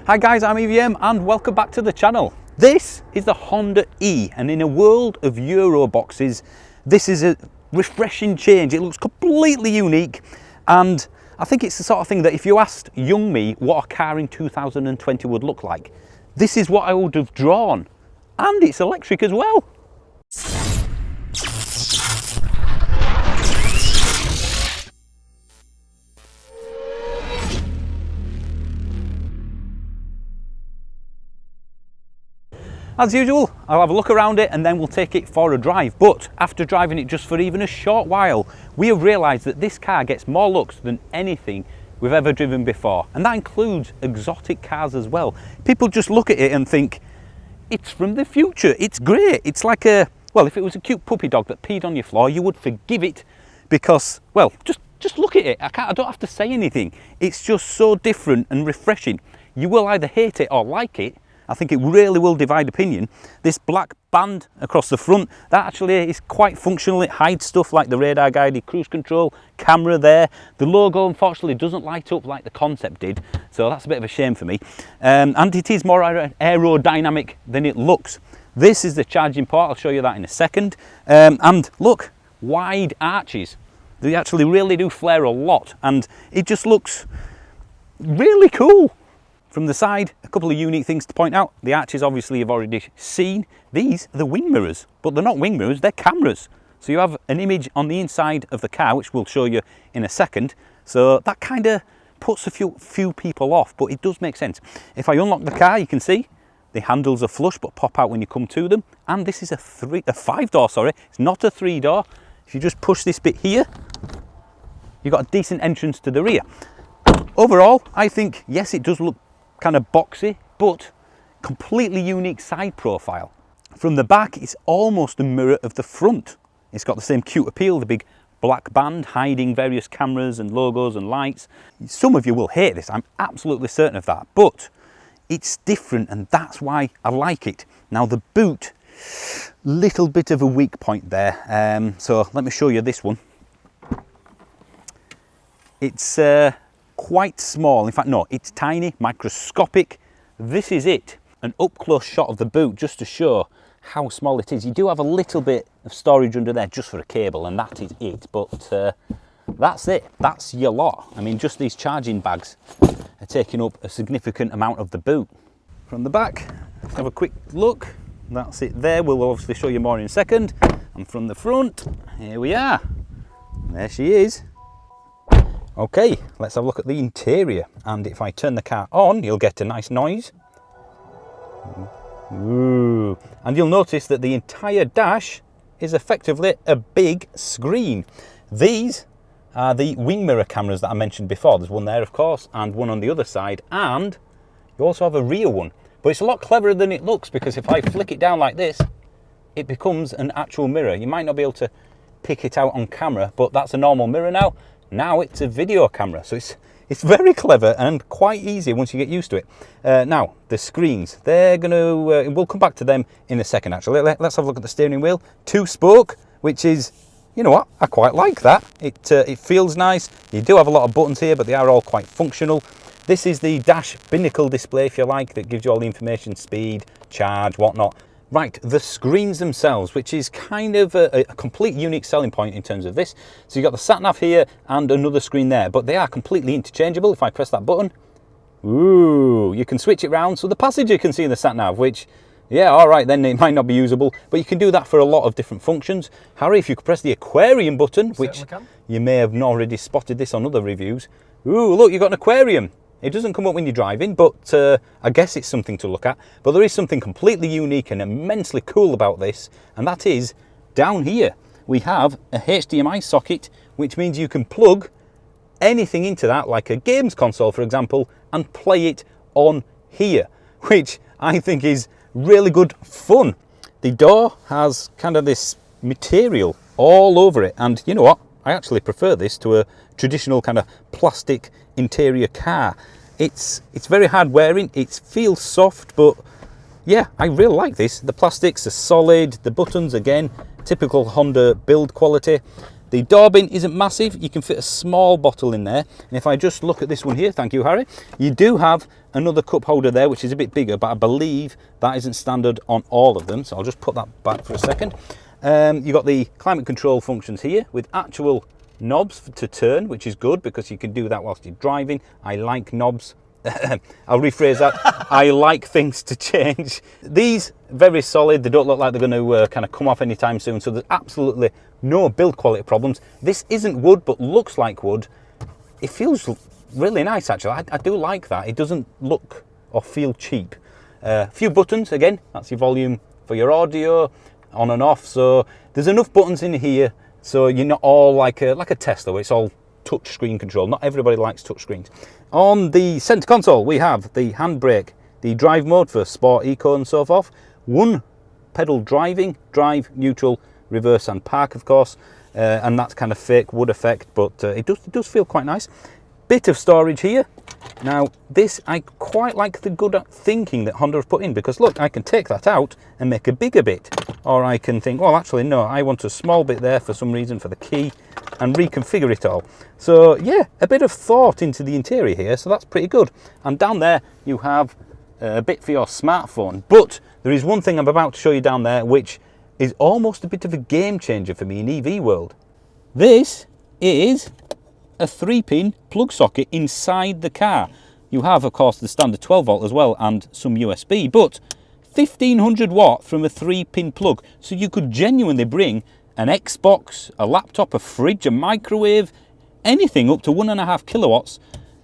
Hi guys, I'm EVM and welcome back to the channel. This is the Honda E, and in a world of Euro boxes, this is a refreshing change. It looks completely unique, and I think it's the sort of thing that if you asked young me what a car in 2020 would look like, this is what I would have drawn. And it's electric as well. As usual, I'll have a look around it and then we'll take it for a drive. But after driving it just for even a short while, we have realised that this car gets more looks than anything we've ever driven before. And that includes exotic cars as well. People just look at it and think, it's from the future, it's great. It's like a, well, if it was a cute puppy dog that peed on your floor, you would forgive it because, well, just look at it. I don't have to say anything. It's just so different and refreshing. You will either hate it or like it. I think it really will divide opinion. This black band across the front, that actually is quite functional. It hides stuff like the radar guided cruise control, camera there. The logo unfortunately doesn't light up like the concept did, so that's a bit of a shame for me. And it is more aerodynamic than it looks. This is the charging port, I'll show you that in a second. And look, wide arches. They actually really do flare a lot, and it just looks really cool. From the side, a couple of unique things to point out. The arches obviously you've already seen. These are the wing mirrors, but they're not wing mirrors, they're cameras. So you have an image on the inside of the car, which we'll show you in a second. So that kind of puts a few people off, but it does make sense. If I unlock the car, you can see the handles are flush, but pop out when you come to them. And this is a 5-door, sorry. It's not a 3-door. If you just push this bit here, you've got a decent entrance to the rear. Overall, I think, yes, it does look kind of boxy, but completely unique side profile. From the back, it's almost a mirror of the front. It's got the same cute appeal, the big black band hiding various cameras and logos and lights. Some of you will hate this, I'm absolutely certain of that, but it's different and that's why I like it. Now the boot, little bit of a weak point there. So let me show you this one. It's quite small. In fact, no, it's tiny, microscopic. This is it. An up-close shot of the boot just to show how small it is. You do have a little bit of storage under there just for a cable, and that is it. But that's it. That's your lot. I mean, just these charging bags are taking up a significant amount of the boot. From the back, let's have a quick look. That's it there. We'll obviously show you more in a second. And from the front, here we are. There she is. Okay, let's have a look at the interior, and if I turn the car on, you'll get a nice noise. Ooh. And you'll notice that the entire dash is effectively a big screen. These are the wing mirror cameras that I mentioned before. There's one there, of course, and one on the other side, and you also have a rear one. But it's a lot cleverer than it looks, because if I flick it down like this, it becomes an actual mirror. You might not be able to pick it out on camera, but that's a normal mirror now. Now it's a video camera, so it's very clever and quite easy once you get used to it. Now, the screens, they're going to, we'll come back to them in a second actually. Let's have a look at the steering wheel. 2-spoke, which is, you know what, I quite like that. It feels nice. You do have a lot of buttons here, but they are all quite functional. This is the dash binnacle display, if you like, that gives you all the information, speed, charge, whatnot. Right, the screens themselves, which is kind of a complete unique selling point in terms of this. So you've got the sat-nav here and another screen there, but they are completely interchangeable. If I press that button, ooh, you can switch it around so the passenger can see the sat-nav, which, yeah, all right, then it might not be usable, but you can do that for a lot of different functions. Harry, if you could press the aquarium button, which you may have already spotted this on other reviews. Ooh, look, you've got an aquarium. It doesn't come up when you're driving, but I guess it's something to look at. But there is something completely unique and immensely cool about this, and that is down here. We have a HDMI socket, which means you can plug anything into that, like a games console, for example, and play it on here, which I think is really good fun. The door has kind of this material all over it, and you know what? I actually prefer this to a traditional kind of plastic interior car. It's very hard wearing, it feels soft, but yeah, I really like this. The plastics are solid, the buttons again, typical Honda build quality. The door bin isn't massive. You can fit a small bottle in there. And if I just look at this one here, thank you, Harry, you do have another cup holder there, which is a bit bigger, but I believe that isn't standard on all of them. So I'll just put that back for a second. You've got the climate control functions here with actual knobs to turn, which is good because you can do that whilst you're driving. I like knobs. I'll rephrase that. I like things to change. These, very solid. They don't look like they're going to kind of come off anytime soon. So there's absolutely no build quality problems. This isn't wood, but looks like wood. It feels really nice, actually. I do like that. It doesn't look or feel cheap. A few buttons, again, that's your volume for your audio, on and off. So there's enough buttons in here so you're not all like a Tesla, where it's all touch screen control. Not everybody likes touch screens. On the center console, we have the handbrake, the drive mode for sport, eco and so forth. One pedal driving, drive, neutral, reverse and park, of course. And that's kind of fake wood effect, but it does feel quite nice. Bit of storage here. Now this, I quite like the good thinking that Honda have put in, because look, I can take that out and make a bigger bit, or I can think, well actually no, I want a small bit there for some reason for the key, and reconfigure it all. So yeah, a bit of thought into the interior here, so that's pretty good. And down there you have a bit for your smartphone, but there is one thing I'm about to show you down there which is almost a bit of a game changer for me in EV world. This is a 3-pin plug socket inside the car. You have, of course, the standard 12 volt as well and some USB, but 1500 watt from a 3-pin plug. So you could genuinely bring an Xbox, a laptop, a fridge, a microwave, anything up to 1.5 kilowatts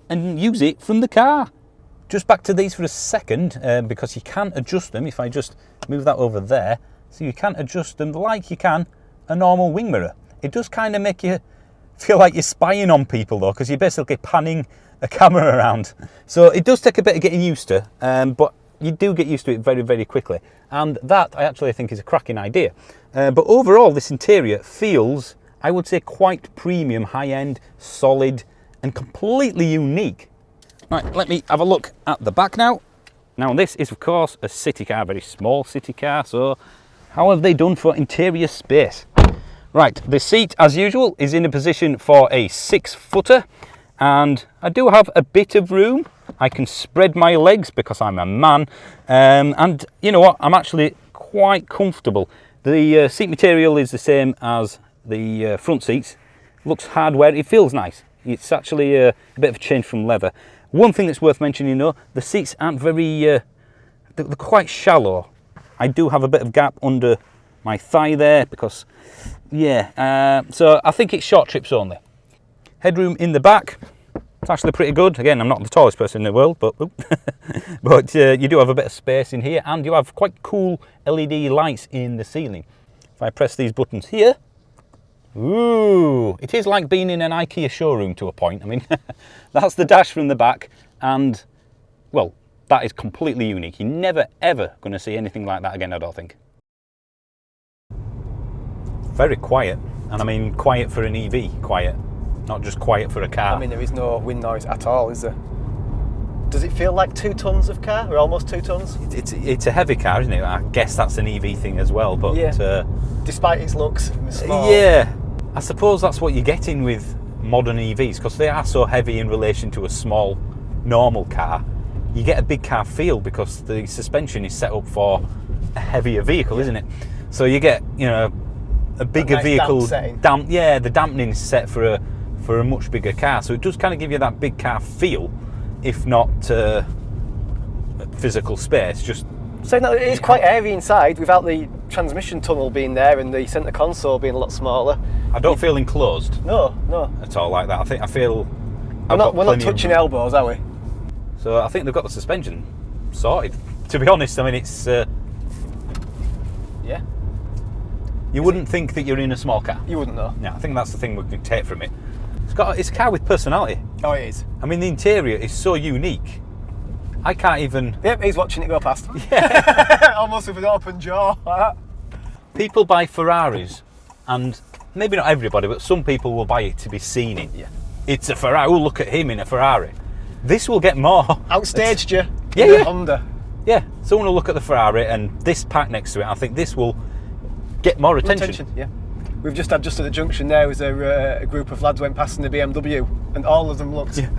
and use it from the car. Just back to these for a second, because you can adjust them. If I just move that over there, so you can adjust them like you can a normal wing mirror. It does kind of make you feel like you're spying on people though, because you're basically panning a camera around. So it does take a bit of getting used to, but you do get used to it very, very quickly. And that I actually think is a cracking idea. But overall, this interior feels, I would say, quite premium, high-end, solid, and completely unique. Right, let me have a look at the back now. Now this is of course a city car, a very small city car, so how have they done for interior space? Right, the seat as usual is in a position for a 6-footer, and I do have a bit of room. I can spread my legs because I'm a man, and you know what, I'm actually quite comfortable. The seat material is the same as the front seats. Looks hardware, it feels nice. It's actually a bit of a change from leather. One thing that's worth mentioning though, the seats aren't very, they're quite shallow. I do have a bit of gap under my thigh there because, yeah, so I think it's short trips only. Headroom in the back, it's actually pretty good. Again, I'm not the tallest person in the world, but but you do have a bit of space in here, and you have quite cool LED lights in the ceiling. If I press these buttons here, ooh, it is like being in an IKEA showroom to a point. I mean, that's the dash from the back, and well, that is completely unique. You're never ever going to see anything like that again, I don't think. Very quiet, and I mean quiet for an EV, quiet, not just quiet for a car. I mean, there is no wind noise at all, is there? Does it feel like 2 tons of car, or almost 2 tons? It's a heavy car, isn't it? I guess that's an EV thing as well, but yeah. Despite its looks small. Yeah, I suppose that's what you're getting with modern EVs, because they are so heavy in relation to a small, normal car. You get a big car feel because the suspension is set up for a heavier vehicle, isn't it? So you get, you know, a bigger vehicle. The dampening is set for a much bigger car, so it does kind of give you that big car feel, if not physical space. Just so no, it is quite airy inside without the transmission tunnel being there and the centre console being a lot smaller. I don't feel enclosed. No, at all like that. I feel. We're not touching elbows, are we? So I think they've got the suspension sorted. To be honest, I mean it's. Yeah. You wouldn't think that you're in a small car. You wouldn't know. Yeah, I think that's the thing we can take from it. It's a car with personality. Oh, it is. I mean, the interior is so unique. I can't even. Yep, he's watching it go past. Yeah. Almost with an open jaw. Like that. People buy Ferraris, and maybe not everybody, but some people will buy it to be seen in. Yeah. It's a Ferrari. Oh, look at him in a Ferrari. This will get more. Outstaged you. Yeah. Honda. Yeah. Someone will look at the Ferrari and this pack next to it. I think this will get more attention. Yeah. We've just had just at the junction there was a group of lads went past in the BMW, and all of them looked. Yeah.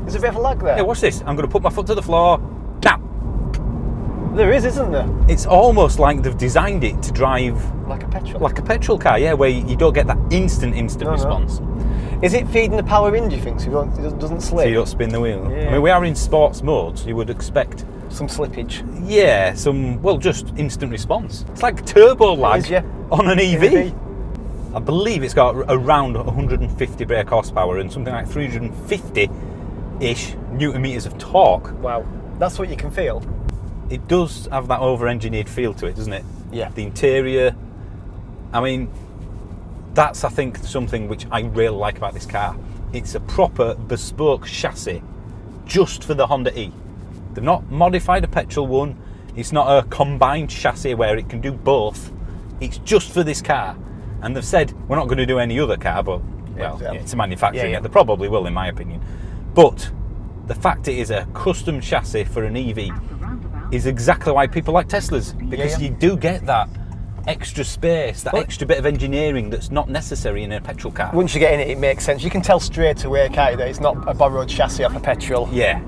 There's a bit of a lag there. Hey, watch this. I'm going to put my foot to the floor. Now. There is, isn't there? It's almost like they've designed it to drive Like a petrol. like a petrol car, yeah, where you don't get that instant response. Is it feeding the power in, do you think, so it doesn't slip? So you don't spin the wheel. Yeah. I mean, we are in sports mode, so you would expect, Some slippage. yeah, just instant response. It's like turbo lag is, yeah. on an EV. EV. I believe it's got around 150 brake horsepower and something like 350-ish newton meters of torque. Wow. That's what you can feel. It does have that over-engineered feel to it, doesn't it? Yeah. The interior, I mean, that's, I think, something which I really like about this car. It's a proper bespoke chassis just for the Honda E. They've not modified a petrol one. It's not a combined chassis where it can do both. It's just for this car. And they've said, we're not going to do any other car, but, well, Yeah. it's a manufacturing. Yeah. They probably will, in my opinion. But the fact it is a custom chassis for an EV is exactly why people like Teslas, because you do get that extra space, that extra bit of engineering that's not necessary in a petrol car. Once you get in it, it makes sense. You can tell straight away, can't you, that it's not a borrowed chassis off a petrol. Yeah.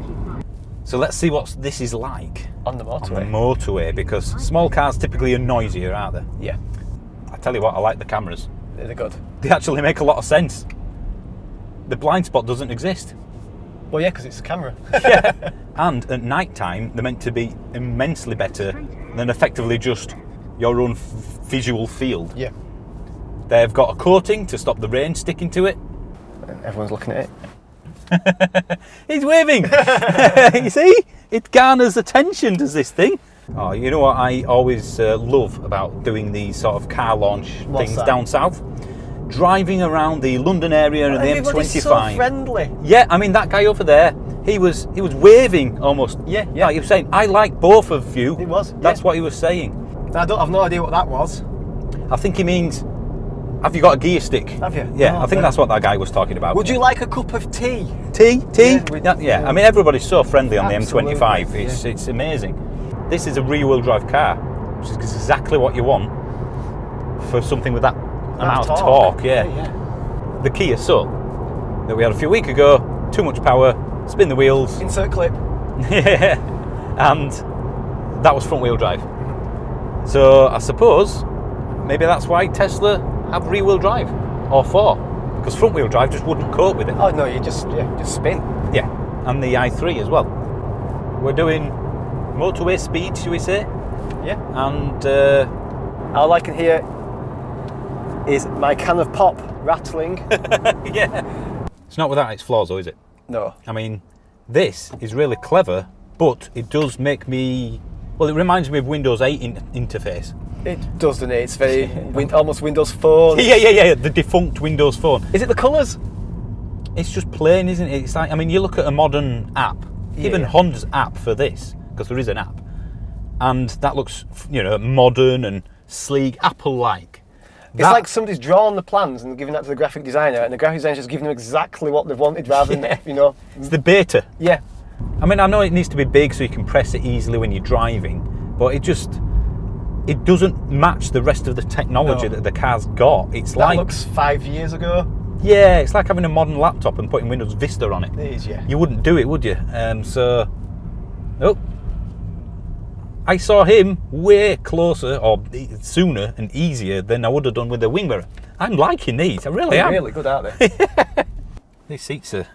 So let's see what this is like On the motorway. on the motorway, because small cars typically are noisier, aren't they? Yeah, I tell you what, I like the cameras. they're good. They actually make a lot of sense. The blind spot doesn't exist. Well, yeah, because it's a camera. Yeah. And at night time, they're meant to be immensely better than effectively just your own visual field. Yeah. They've got a coating to stop the rain sticking to it. And everyone's looking at it. He's waving. You see? It garners attention, does this thing? Oh, you know what I always love about doing these sort of car launch things down south? Driving around the London area and the M25. Everybody's so friendly. Yeah, I mean, that guy over there, he was waving almost. Yeah. Like he was saying, I like both of you. He was, That's yeah. what he was saying. I've no idea what that was. I think he means, have you got a gear stick? Have you? Yeah, No, I think that's what that guy was talking about. Would you like a cup of tea? Tea? Yeah, I mean, everybody's so friendly on Absolutely, the M25. It's amazing. This is a rear-wheel drive car, which is exactly what you want for something with that amount of torque. Yeah. The Kia Soul that we had a few weeks ago, too much power, spin the wheels. Insert clip. Yeah. And that was front-wheel drive. So I suppose maybe that's why Tesla have rear-wheel drive, or 4, because front-wheel drive just wouldn't cope with it. Oh no, you just spin. Yeah, and the i3 as well. We're doing motorway speed, shall we say? Yeah. And All I can hear is my can of pop rattling. yeah, it's not without its flaws, though, is it? No. I mean, this is really clever, but it does make me. Well, it reminds me of Windows 8 interface. It does, doesn't it? It's very almost Windows Phone. Yeah, the defunct Windows Phone. Is it the colours? It's just plain, isn't it? It's like, I mean, you look at a modern app, even Honda's app for this, because there is an app, and that looks, modern and sleek, Apple-like. It's like somebody's drawn the plans and given that to the graphic designer, and the graphic designer's just giving them exactly what they've wanted rather than, It's the beta. Yeah. I mean, I know it needs to be big so you can press it easily when you're driving, but it doesn't match the rest of the technology that the car's got. It's That like looks 5 years ago. Yeah, it's like having a modern laptop and putting Windows Vista on it. It is, yeah. You wouldn't do it, would you? I saw him way closer or sooner and easier than I would have done with the wing mirror. I'm liking these. I really am. They're really good, aren't they? These seats are.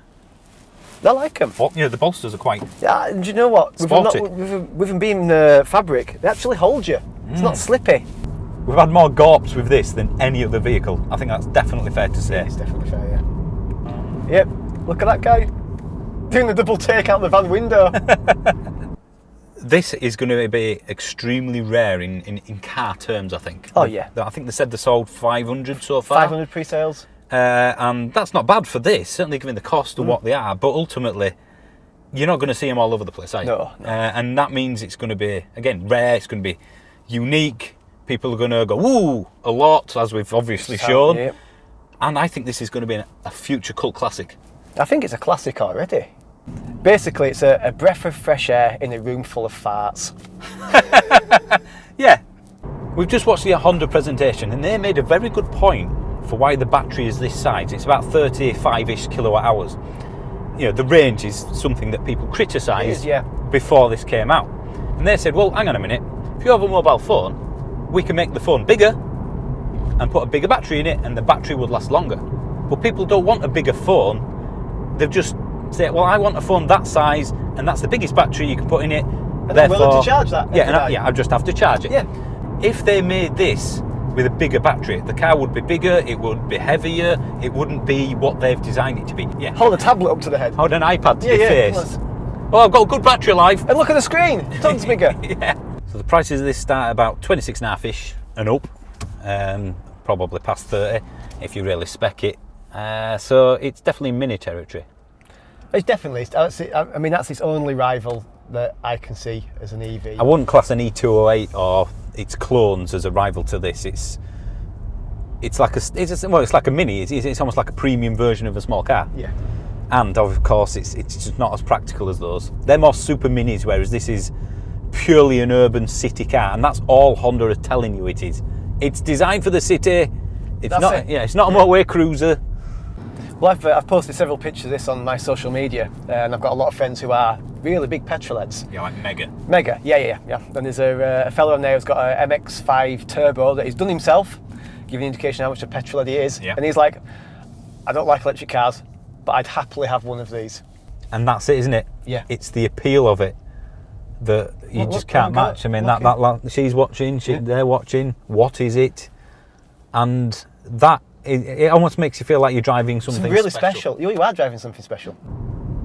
I like them. The bolsters are quite. Yeah, and do you know what? Sporty. With them being fabric, they actually hold you. It's not slippy. We've had more gorps with this than any other vehicle. I think that's definitely fair to say. It's definitely fair, yeah. Yep, look at that guy doing the double take out the van window. This is going to be extremely rare in car terms, I think. Oh, yeah. I think they said they sold 500 so far. 500 pre-sales. And that's not bad for this, certainly given the cost of what they are, but ultimately, you're not going to see them all over the place, are you? No. And that means it's going to be, again, rare, it's going to be unique. People are going to go, woo, a lot, as we've obviously shown. Yep. And I think this is going to be a future cult classic. I think it's a classic already. Basically, it's a breath of fresh air in a room full of farts. Yeah. We've just watched the Honda presentation and they made a very good point for why the battery is this size. It's about 35-ish kilowatt hours. You know, the range is something that people criticised before this came out. And they said, well, hang on a minute, if you have a mobile phone, we can make the phone bigger and put a bigger battery in it and the battery would last longer. But people don't want a bigger phone. They've just said, well, I want a phone that size and that's the biggest battery you can put in it. And they're willing to charge that? I just have to charge it. Yeah. If they made this with a bigger battery, the car would be bigger, it would be heavier, it wouldn't be what they've designed it to be. Yeah. Hold a tablet up to the head. Hold an iPad to your face. Oh, I've got a good battery life. And look at the screen, tons bigger. Yeah. So the prices of this start at about 26.5-ish and up, probably past 30 if you really spec it. So it's definitely mini territory. It's definitely, I mean, that's its only rival that I can see as an EV. I wouldn't class an E208 or its clones as a rival to this. It's like a mini. It's almost like a premium version of a small car. Yeah. And of course, it's just not as practical as those. They're more super minis, whereas this is purely an urban city car, and that's all Honda are telling you it is. It's designed for the city. It's not. Yeah, it's not a motorway cruiser. Well, I've posted several pictures of this on my social media, and I've got a lot of friends who are really big petrol heads. Yeah, like Mega. Mega, yeah. And there's a fella on there who's got a MX-5 turbo that he's done himself, giving an indication how much a petrol head he is. Yeah. And he's like, I don't like electric cars, but I'd happily have one of these. And that's it, isn't it? Yeah. It's the appeal of it that you just can't match. I mean, that she's watching, they're watching. What is it? And that it almost makes you feel like you're driving something really special. You are driving something special.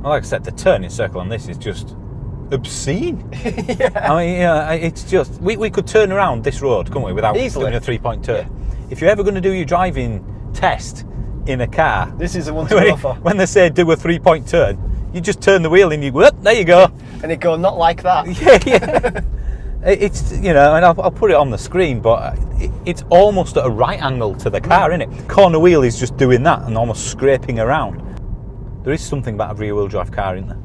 Well, like I said, the turning circle on this is just obscene. Yeah. I mean, it's just we could turn around this road, couldn't we, without doing a 3-point turn? Yeah. If you're ever going to do your driving test in a car, this is the one to go for. When they say do a 3-point turn, you just turn the wheel and you go, there you go. And it go not like that. Yeah. It's, and I'll put it on the screen, but it's almost at a right angle to the car, isn't it? Corner wheel is just doing that and almost scraping around. There is something about a rear-wheel drive car, isn't there?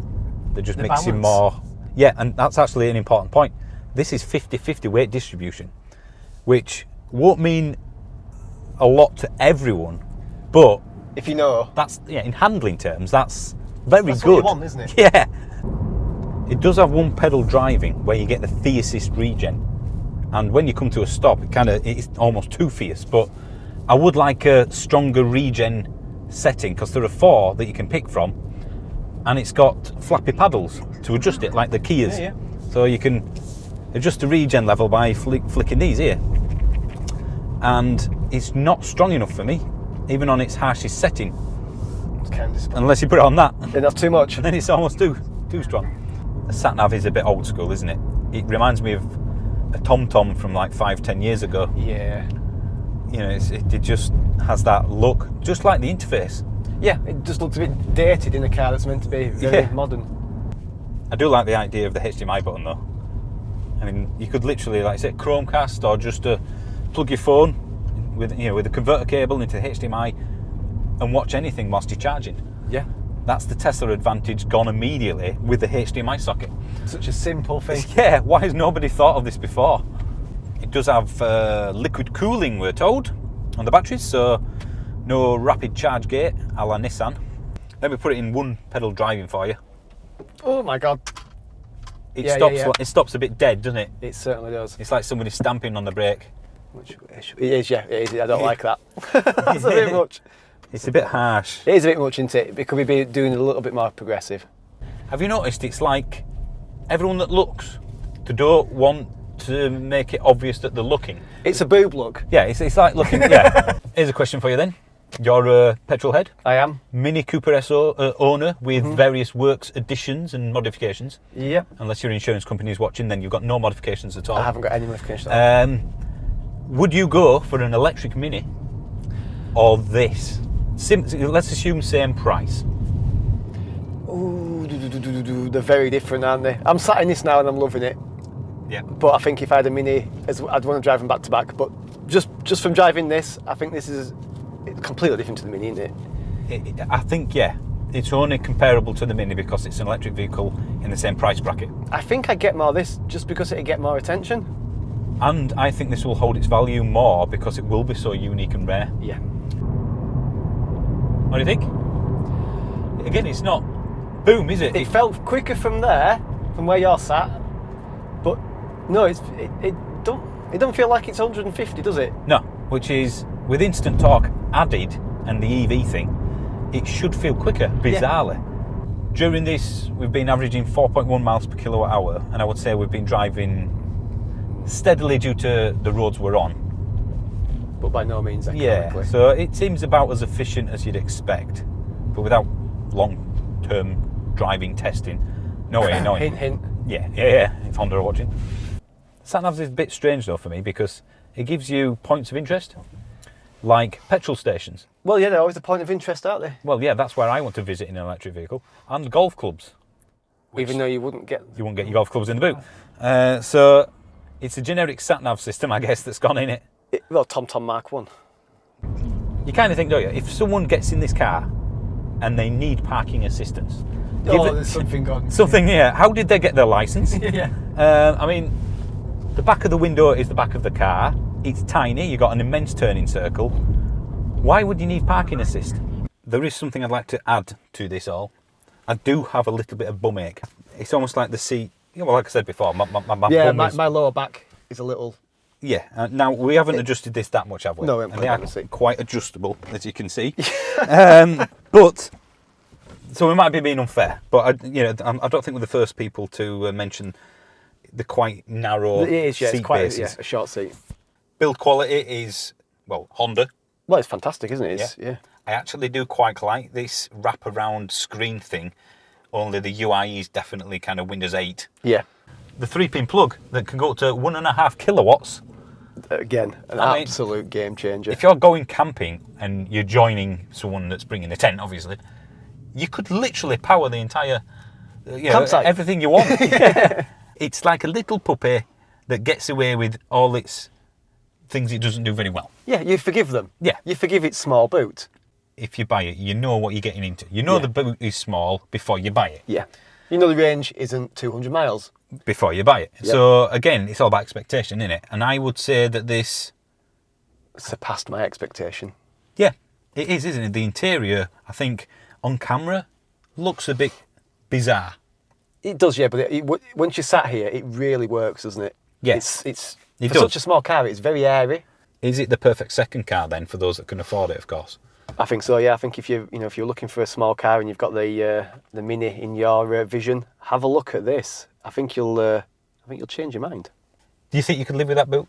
That just makes it more... Yeah, and that's actually an important point. This is 50-50 weight distribution, which won't mean a lot to everyone, but... If you know. That's, in handling terms, that's very good. That's what you want, isn't it? Yeah. It does have one pedal driving where you get the fiercest regen, and when you come to a stop, it's almost too fierce. But I would like a stronger regen setting because there are 4 that you can pick from, and it's got flappy paddles to adjust it like the Kias. Yeah. So you can adjust the regen level by flicking these here, and it's not strong enough for me, even on its harshest setting. It's kind of unless you put it on that. Then that's too much. And then it's almost too strong. The sat-nav is a bit old school, isn't it? It reminds me of a TomTom from like 5-10 years ago. Yeah. It just has that look, just like the interface. Yeah, it just looks a bit dated in a car that's meant to be very modern. I do like the idea of the HDMI button though. I mean, you could literally, like say, Chromecast or just plug your phone with a converter cable into the HDMI and watch anything whilst you're charging. Yeah. That's the Tesla advantage gone immediately with the HDMI socket. Such a simple thing. Yeah, why has nobody thought of this before? It does have liquid cooling, we're told, on the batteries, so no rapid charge gate a la Nissan. Let me put it in one pedal driving for you. Oh my God. It stops a bit dead, doesn't it? It certainly does. It's like somebody stamping on the brake. It is, yeah, it is. I don't like that. That's a bit much. It's a bit harsh. It is a bit much, isn't it? It could be doing it a little bit more progressive. Have you noticed it's like everyone that looks, they don't want to make it obvious that they're looking. It's a boob look. Yeah, it's like looking, yeah. Here's a question for you then. You're a petrol head. I am. Mini Cooper S owner with various works additions and modifications. Yeah. Unless your insurance company is watching, then you've got no modifications at all. I haven't got any modifications. Would you go for an electric Mini or this? Let's assume same price. Ooh, they're very different, aren't they? I'm sat in this now and I'm loving it. Yeah. But I think if I had a Mini, I'd want to drive them back to back. But just from driving this, I think this is completely different to the Mini, isn't it? I think, yeah. It's only comparable to the Mini because it's an electric vehicle in the same price bracket. I think I'd get more of this just because it'd get more attention. And I think this will hold its value more because it will be so unique and rare. Yeah. What do you think? Again, it's not boom, is it? It felt quicker from there, from where you're sat, but no, it don't feel like it's 150, does it? No, which is with instant torque added and the EV thing, it should feel quicker, bizarrely. Yeah. During this, we've been averaging 4.1 miles per kilowatt hour, and I would say we've been driving steadily due to the roads we're on. But by no means economically. Yeah, so it seems about as efficient as you'd expect, but without long-term driving testing. No way, no way. Hint, hint. Yeah, if Honda are watching. Sat-navs is a bit strange though for me because it gives you points of interest, like petrol stations. Well, yeah, they're always a point of interest, aren't they? Well, yeah, that's where I want to visit in an electric vehicle. And golf clubs. Even though you wouldn't get your golf clubs in the boot. So it's a generic sat-nav system, I guess, that's gone in it. Well, TomTom Mark 1. You kind of think, don't you, if someone gets in this car and they need parking assistance, there's something gone. Something, yeah. How did they get their license? Yeah. I mean, the back of the window is the back of the car. It's tiny. You've got an immense turning circle. Why would you need parking assist? There is something I'd like to add to this all. I do have a little bit of bum ache. It's almost like the seat. Well, like I said before, my lower back is a little. Yeah. Now we haven't adjusted this that much, have we? No, we haven't. And they are quite adjustable, as you can see. But so we might be being unfair. But I don't think we're the first people to mention the quite narrow seat it's quite bases. a short seat. Build quality is Honda. Well, it's fantastic, isn't it? Yeah. I actually do quite like this wraparound screen thing. Only the UI is definitely kind of Windows 8. Yeah. The 3-pin plug that can go up to 1.5 kilowatts. Again, an absolute game changer. If you're going camping and you're joining someone that's bringing a tent, obviously, you could literally power the entire campsite. Everything you want. Yeah. It's like a little puppy that gets away with all its things it doesn't do very well. Yeah, you forgive them. Yeah. You forgive its small boot. If you buy it, you know what you're getting into. You know the boot is small before you buy it. Yeah. You know the range isn't 200 miles. Before you buy it. Yep. So, again, it's all about expectation, isn't it? And I would say that this surpassed my expectation. Yeah, it is, isn't it? The interior, I think, on camera, looks a bit bizarre. It does, yeah, but once you're sat here, it really works, doesn't it? Yes. It's for such a small car, it's very airy. Is it the perfect second car then for those that can afford it, of course? I think so. Yeah, I think if you're looking for a small car and you've got the Mini in your vision, have a look at this. I think you'll change your mind. Do you think you could live with that boot?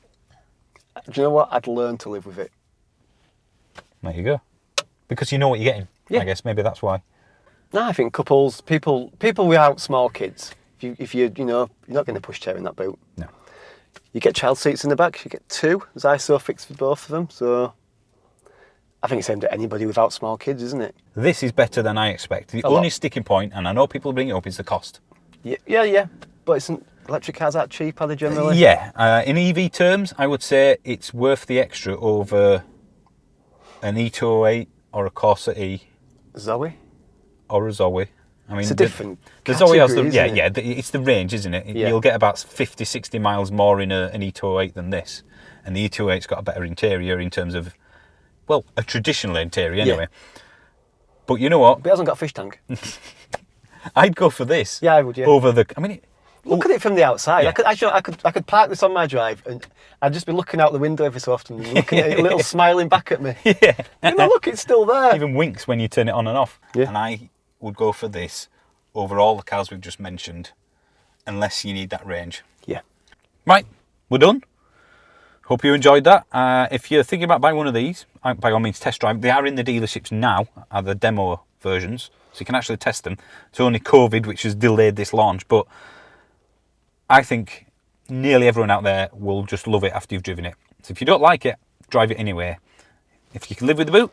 Do you know what? I'd learn to live with it. There you go. Because you know what you're getting. Yeah. I guess maybe that's why. No, I think couples, people without small kids. If you're not going to push chair in that boot. No. You get child seats in the back. You get 2. There's ISOFIX for both of them. So I think it's aimed at anybody without small kids, isn't it? This is better than I expect. The only sticking point, and I know people bring it up, is the cost. Yeah. But electric cars aren't cheap, are they generally? Yeah. In EV terms, I would say it's worth the extra over an E208 or a Corsa E. Zoe? Or a Zoe. I mean, it's a different the Zoe has it's the range, isn't it? Yeah. You'll get about 50, 60 miles more in an E208 than this. And the E208's got a better interior in terms of, well, a traditional interior anyway. Yeah. But you know what? But it hasn't got a fish tank. I'd go for this. Yeah, I would, yeah. Over the... Look at it from the outside. Yeah. I could park this on my drive and I'd just be looking out the window every so often and looking at it, a little smiling back at me. Yeah. Look, it's still there. Even winks when you turn it on and off. Yeah. And I would go for this over all the cars we've just mentioned, unless you need that range. Yeah. Right, we're done. Hope you enjoyed that. If you're thinking about buying one of these, by all means test drive. They are in the dealerships now, are the demo versions, so you can actually test them. It's only COVID which has delayed this launch, but I think nearly everyone out there will just love it after you've driven it. So if you don't like it, drive it anyway. If you can live with the boot,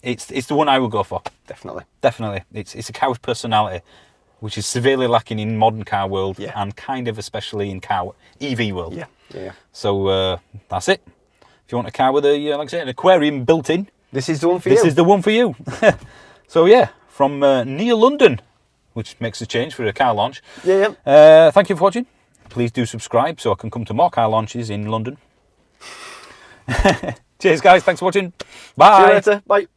it's the one I would go for. Definitely. It's a car with personality, which is severely lacking in modern car world and kind of especially in car EV world. Yeah. So that's it. If you want a car with a, like I said, an aquarium built in, this is the one for you. This is the one for you. So yeah, from near London, which makes a change for a car launch. Yeah. Thank you for watching. please do subscribe so I can come to more car launches in London. Cheers, guys. Thanks for watching. Bye. See you later. Bye.